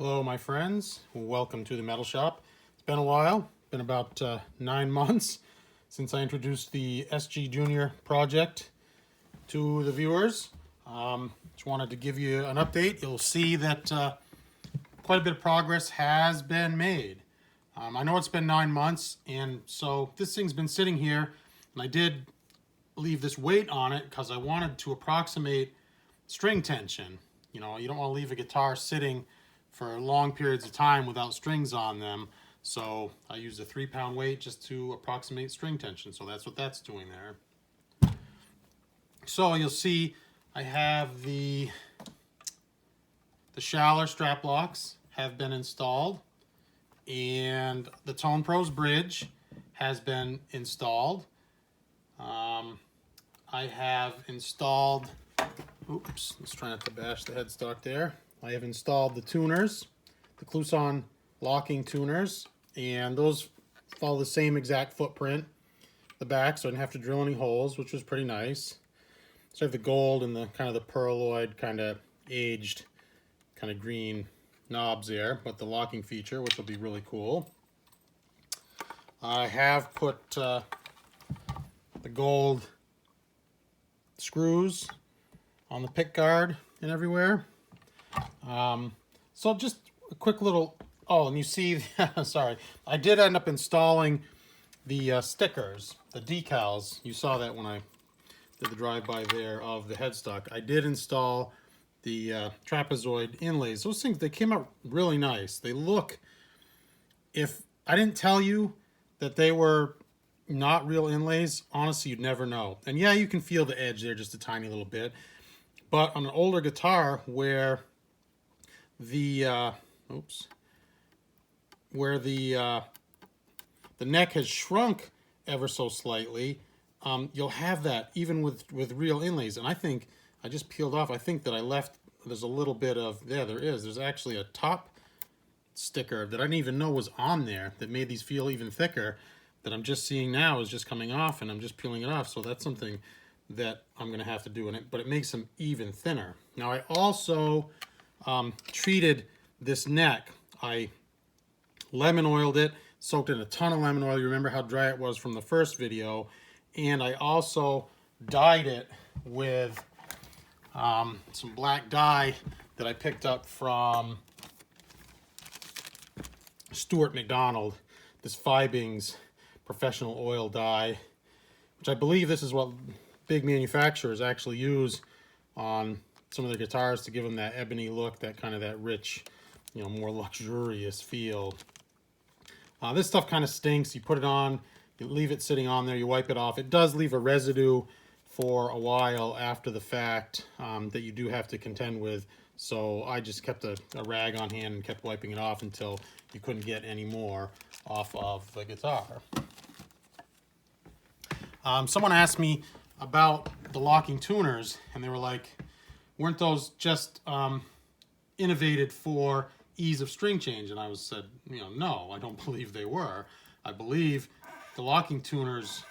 Hello my friends, welcome to the metal shop. It's been a while, been about 9 months since I introduced the SG Junior project to the viewers. Just wanted to give you an update. You'll see that quite a bit of progress has been made. I know it's been 9 months, and so this thing's been sitting here, and I did leave this weight on it because I wanted to approximate string tension. You know, you don't want to leave a guitar sitting for long periods of time without strings on them. So I used a 3-pound weight just to approximate string tension. So that's what that's doing there. So you'll see I have the Schaller strap locks have been installed, and the TonePros bridge has been installed. I have installed, oops, let's try not to bash the headstock there. I have installed the tuners, the Clouson locking tuners, and those follow the same exact footprint, the back, so I didn't have to drill any holes, which was pretty nice. So I have the gold and the kind of the pearloid, kind of aged, kind of green knobs there, but the locking feature, which will be really cool. I have put the gold screws on the pick guard and everywhere. So just a quick little, oh, and you see, sorry, I did end up installing the stickers, the decals. You saw that when I did the drive-by there of the headstock. I did install the trapezoid inlays. Those things, they came out really nice. They look, if I didn't tell you that they were not real inlays, honestly, you'd never know. And yeah, you can feel the edge there just a tiny little bit. But on an older guitar where the neck has shrunk ever so slightly, you'll have that even with real inlays. And I think I just peeled off. I think that I left, there's a little bit of, there's actually a top sticker that I didn't even know was on there that made these feel even thicker, that I'm just seeing now is just coming off, and I'm just peeling it off. So that's something that I'm going to have to do in it, but it makes them even thinner. Now I also treated this neck. I lemon oiled it, soaked in a ton of lemon oil. You remember how dry it was from the first video. And I also dyed it with some black dye that I picked up from Stuart McDonald, this Fibings professional oil dye, which I believe this is what big manufacturers actually use on some of their guitars to give them that ebony look, that kind of that rich, you know, more luxurious feel. This stuff kind of stinks. You put it on, you leave it sitting on there, you wipe it off. It does leave a residue for a while after the fact that you do have to contend with. So I just kept a rag on hand and kept wiping it off until you couldn't get any more off of the guitar. Someone asked me about the locking tuners, and they were like, weren't those just innovated for ease of string change? And I said, no, I don't believe they were. I believe the locking tuners,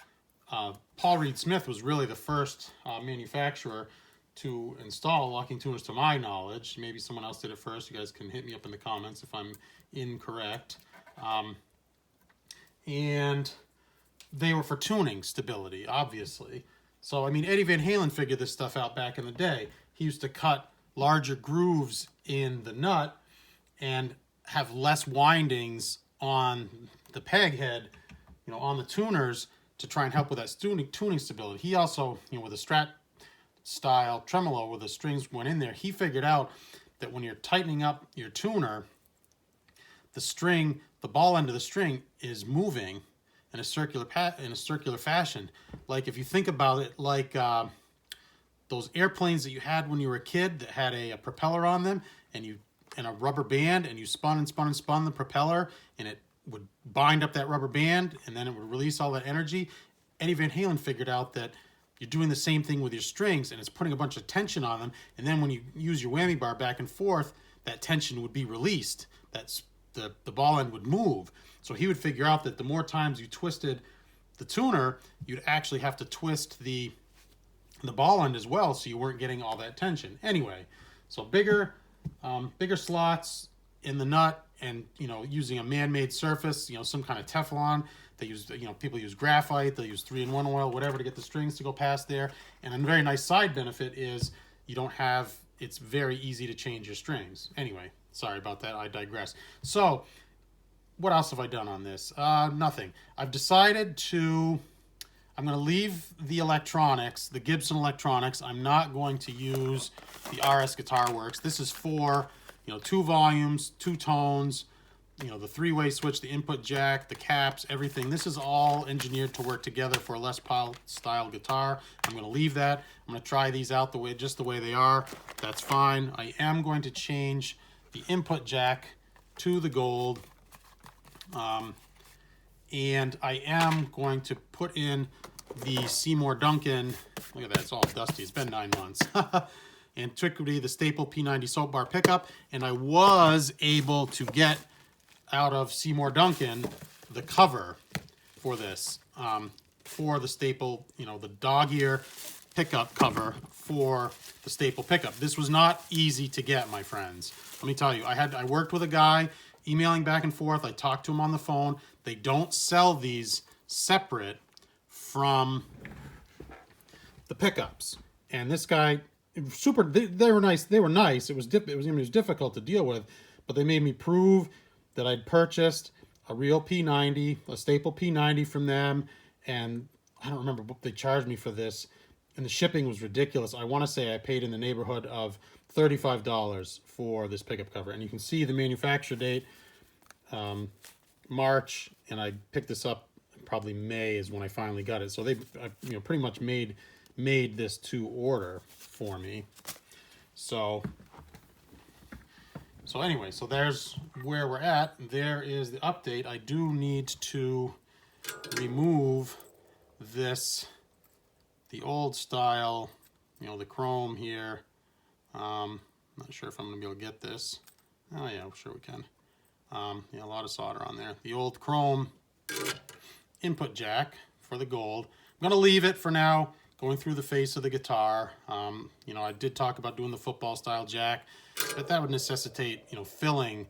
Paul Reed Smith was really the first manufacturer to install locking tuners to my knowledge. Maybe someone else did it first. You guys can hit me up in the comments if I'm incorrect. And they were for tuning stability, obviously. So, I mean, Eddie Van Halen figured this stuff out back in the day. He used to cut larger grooves in the nut and have less windings on the peg head, on the tuners, to try and help with that tuning stability. He also, with a Strat style tremolo where the strings went in there, he figured out that when you're tightening up your tuner, the ball end of the string is moving in a circular fashion. Like if you think about it, like those airplanes that you had when you were a kid that had a propeller on them, and a rubber band, and you spun and spun and spun the propeller, and it would bind up that rubber band, and then it would release all that energy. Eddie Van Halen figured out that you're doing the same thing with your strings, and it's putting a bunch of tension on them, and then when you use your whammy bar back and forth, that tension would be released. That's the ball end would move. So he would figure out that the more times you twisted the tuner, you'd actually have to twist the ball end as well, so you weren't getting all that tension. Anyway, so bigger slots, in the nut, and using a man-made surface, some kind of Teflon. They use, people use graphite, they use 3-in-1 oil, whatever, to get the strings to go past there. And a very nice side benefit is you don't have, it's very easy to change your strings. Anyway, sorry about that, I digress. So what else have I done on this? Nothing. I've decided I'm going to leave the electronics, the Gibson electronics. I'm not going to use the RS Guitar Works. This is for, 2 volumes, 2 tones, the 3-way switch, the input jack, the caps, everything. This is all engineered to work together for a Les Paul style guitar. I'm going to leave that. I'm going to try these out just the way they are. That's fine. I am going to change the input jack to the gold. And I am going to put in the Seymour Duncan. Look at that, it's all dusty. It's been 9 months. Antiquity, the Staple P90 Soapbar pickup. And I was able to get out of Seymour Duncan the cover for this, for the Staple, the dog ear pickup cover for the Staple pickup. This was not easy to get, my friends. Let me tell you, I worked with a guy, emailing back and forth. I talked to him on the phone. They don't sell these separate from the pickups. And this guy, they were nice. They were nice. It was difficult to deal with, but they made me prove that I'd purchased a real P90, a Staple P90 from them, and I don't remember what they charged me for this, and the shipping was ridiculous. I want to say I paid in the neighborhood of $35 for this pickup cover, and you can see the manufacture date, March, and I picked this up probably May is when I finally got it. So they pretty much made this to order for me. So anyway, so there's where we're at. There is the update. I do need to remove this, the old style, the chrome here. Not sure if I'm going to be able to get this. Oh yeah, I'm sure we can. Yeah, a lot of solder on there. The old chrome input jack for the gold. I'm going to leave it for now, going through the face of the guitar. I did talk about doing the football style jack, but that would necessitate, filling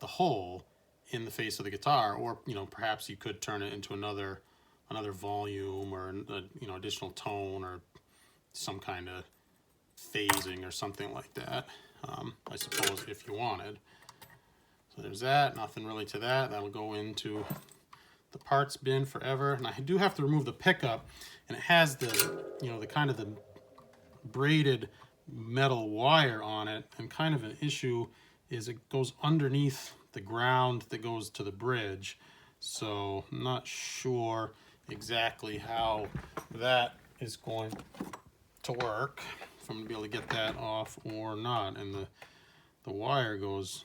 the hole in the face of the guitar, or, perhaps you could turn it into another volume, or, additional tone, or some kind of phasing or something like that, I suppose, if you wanted. So there's that, nothing really to that. That'll go into the parts bin forever. And I do have to remove the pickup, and it has the, the kind of the braided metal wire on it, and kind of an issue is it goes underneath the ground that goes to the bridge. So I'm not sure exactly how that is going to work, if I'm going to be able to get that off or not. And the wire goes,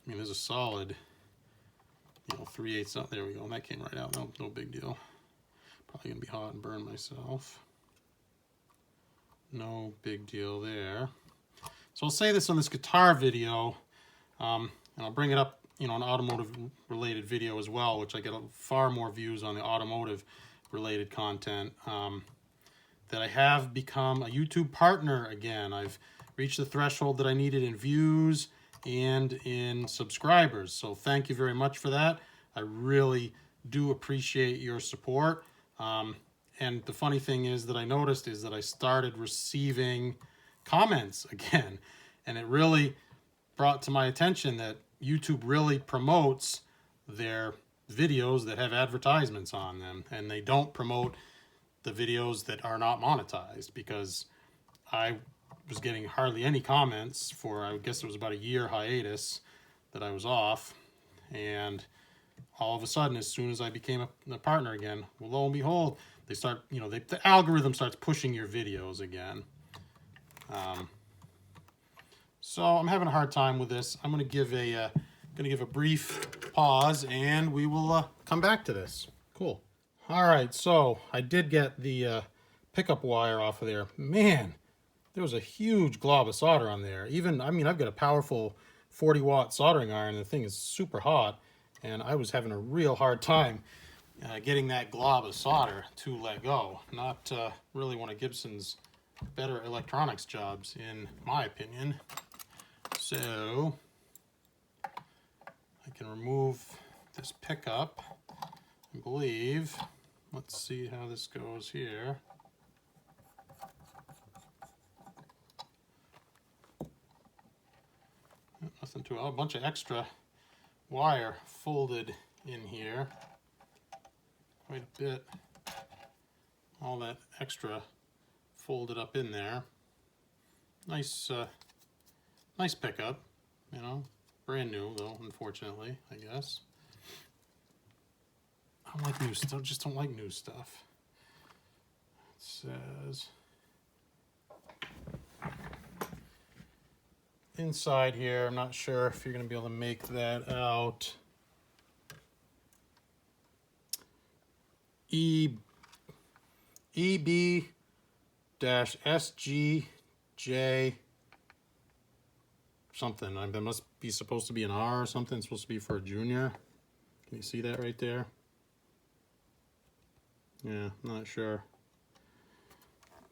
there's a solid, 3/8 out. There we go. And that came right out. No big deal. Probably going to be hot and burn myself. No big deal there. So I'll say this on this guitar video, and I'll bring it up, an automotive related video as well, which I get far more views on the automotive related content, that I have become a YouTube partner again. I've reached the threshold that I needed in views and in subscribers. So thank you very much for that. I really do appreciate your support. And the funny thing is that I noticed is that I started receiving comments again, and it really brought to my attention that YouTube really promotes their videos that have advertisements on them, and they don't promote the videos that are not monetized, because I was getting hardly any comments for, I guess it was about a year hiatus that I was off, and all of a sudden, as soon as I became a partner again, well, lo and behold, they start, the algorithm starts pushing your videos again. So I'm having a hard time with this. I'm going to give a brief pause, and we will come back to this. Cool. All right, so I did get the pickup wire off of there. Man, there was a huge glob of solder on there. I've got a powerful 40-watt soldering iron, and the thing is super hot, and I was having a real hard time getting that glob of solder to let go. Not really one of Gibson's better electronics jobs, in my opinion. So can remove this pickup, I believe. Let's see how this goes here. Nothing to it. Oh, a bunch of extra wire folded in here. Quite a bit. All that extra folded up in there. Nice, nice pickup. You know, brand new though, unfortunately, I guess. I don't like new stuff. Just don't like new stuff. It says inside here, I'm not sure if you're going to be able to make that out. EB-SG something. That must be supposed to be an R or something. It's supposed to be for a junior. Can you see that right there? Yeah, not sure.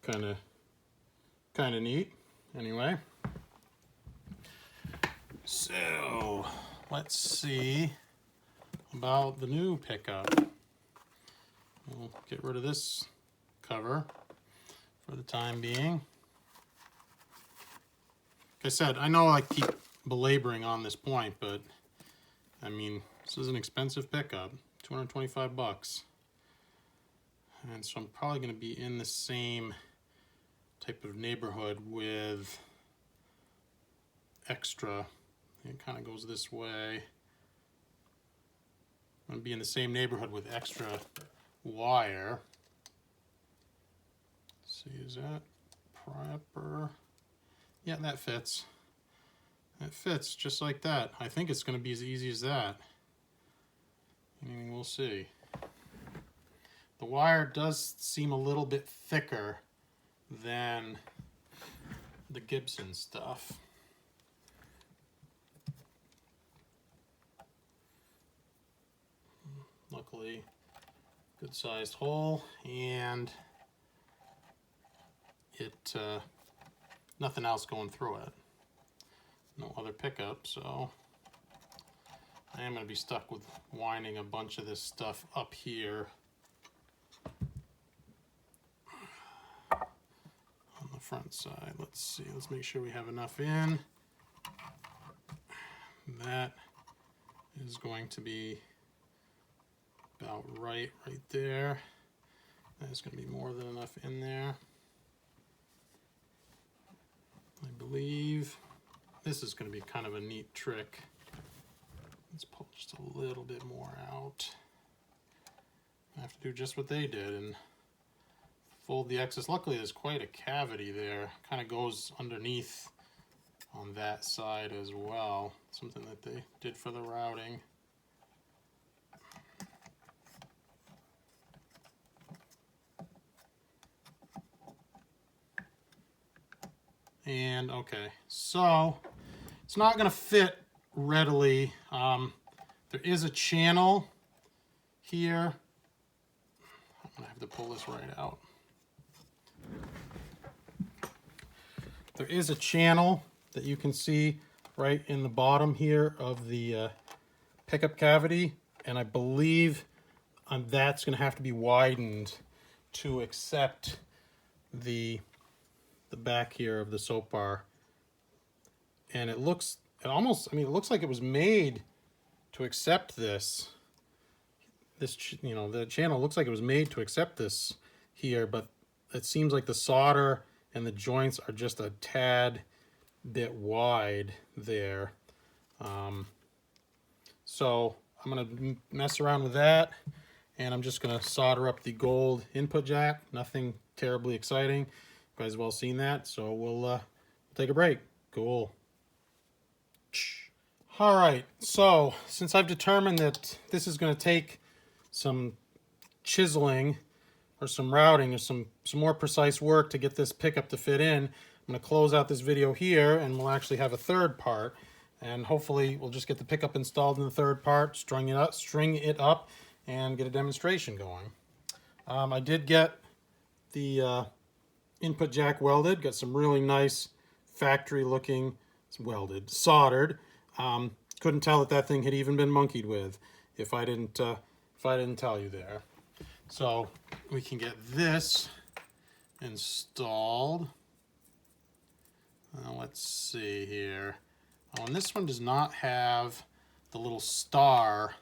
Kind of neat. Anyway. So, let's see about the new pickup. We'll get rid of this cover for the time being. Like I said, I know I keep belaboring on this point, but I mean, this is an expensive pickup, 225 bucks. And so I'm probably going to be in the same type of neighborhood with extra. It kind of goes this way. I'm going to be in the same neighborhood with extra wire. Let's see, is that proper? Yeah, that fits. That fits just like that. I think it's going to be as easy as that. I mean, we'll see. The wire does seem a little bit thicker than the Gibson stuff. Luckily, good sized hole, and it nothing else going through it. No other pickup, so I am going to be stuck with winding a bunch of this stuff up here on the front side. Let's see, let's make sure we have enough in. That is going to be about right there. That's going to be more than enough in there. I believe this is going to be kind of a neat trick. Let's pull just a little bit more out. I have to do just what they did and fold the excess. Luckily there's quite a cavity there. Kind of goes underneath on that side as well. Something that they did for the routing. And okay, so it's not going to fit readily. There is a channel here. I'm going to have to pull this right out. There is a channel that you can see right in the bottom here of the pickup cavity, and I believe that's going to have to be widened to accept the back here of the soap bar. And it looks, it looks like it was made to accept this. You know, the channel looks like it was made to accept this here, but it seems like the solder and the joints are just a tad bit wide there. So I'm gonna mess around with that, and I'm just gonna solder up the gold input jack. Nothing terribly exciting. You guys have all seen that, so we'll take a break. Cool. All right, so since I've determined that this is going to take some chiseling or some routing or some more precise work to get this pickup to fit in, I'm going to close out this video here, and we'll actually have a third part, and hopefully we'll just get the pickup installed in the third part, string it up, and get a demonstration going. I did get the input jack welded, got some really nice factory looking, welded, soldered. Couldn't tell that thing had even been monkeyed with if I didn't tell you there. So we can get this installed. Let's see here. Oh, and this one does not have the little star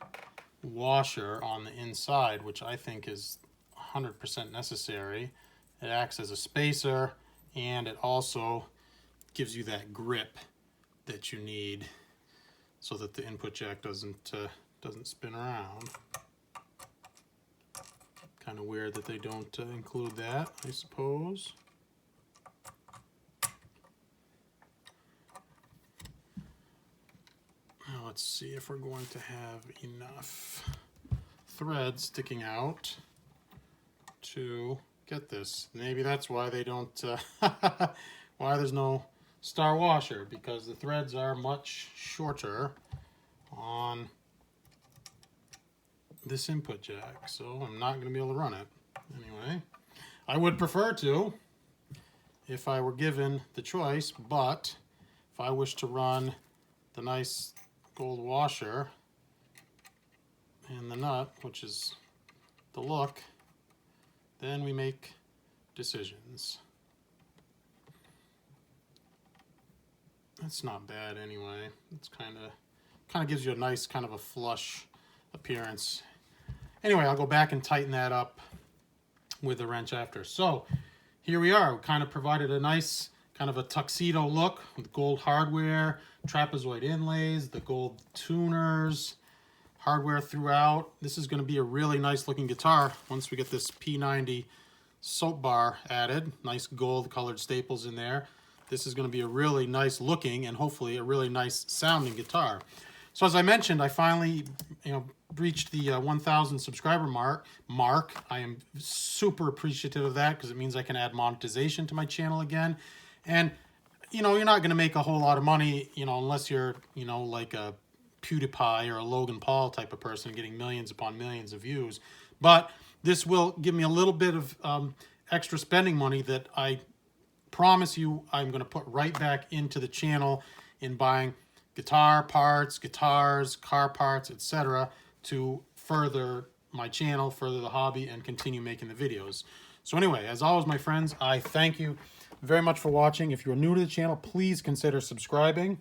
washer on the inside, which I think is 100% necessary. It acts as a spacer, and it also gives you that grip that you need so that the input jack doesn't spin around. Kind of weird that they don't include that, I suppose. Now let's see if we're going to have enough thread sticking out to get this. Maybe that's why they don't, why there's no star washer, because the threads are much shorter on this input jack, so I'm not going to be able to run it. Anyway, I would prefer to if I were given the choice, but if I wish to run the nice gold washer and the nut, which is the look, then we make decisions. That's not bad anyway. It's kind of gives you a nice kind of a flush appearance. Anyway, I'll go back and tighten that up with the wrench after. So here we are. We kind of provided a nice kind of a tuxedo look with gold hardware, trapezoid inlays, the gold tuners, hardware throughout. This is going to be a really nice looking guitar once we get this P90 Soapbar added. Nice gold colored staples in there. This is going to be a really nice looking and hopefully a really nice sounding guitar. So as I mentioned, I finally reached the 1,000 subscriber mark. I am super appreciative of that because it means I can add monetization to my channel again. And you're not going to make a whole lot of money, unless you're like a PewDiePie or a Logan Paul type of person getting millions upon millions of views. But this will give me a little bit of extra spending money that I promise you I'm going to put right back into the channel in buying guitar parts, guitars, car parts, etc. to further my channel, further the hobby, and continue making the videos. So anyway, as always, my friends, I thank you very much for watching. If you're new to the channel, please consider subscribing.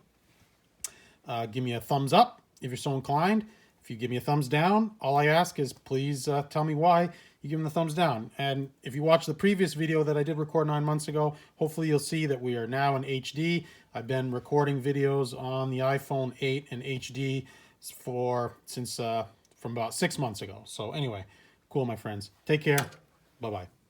Give me a thumbs up if you're so inclined. If you give me a thumbs down, all I ask is please tell me why you give me the thumbs down. And if you watch the previous video that I did record 9 months ago, hopefully you'll see that we are now in HD. I've been recording videos on the iPhone 8 in HD from about 6 months ago. So anyway, cool, my friends. Take care. Bye-bye.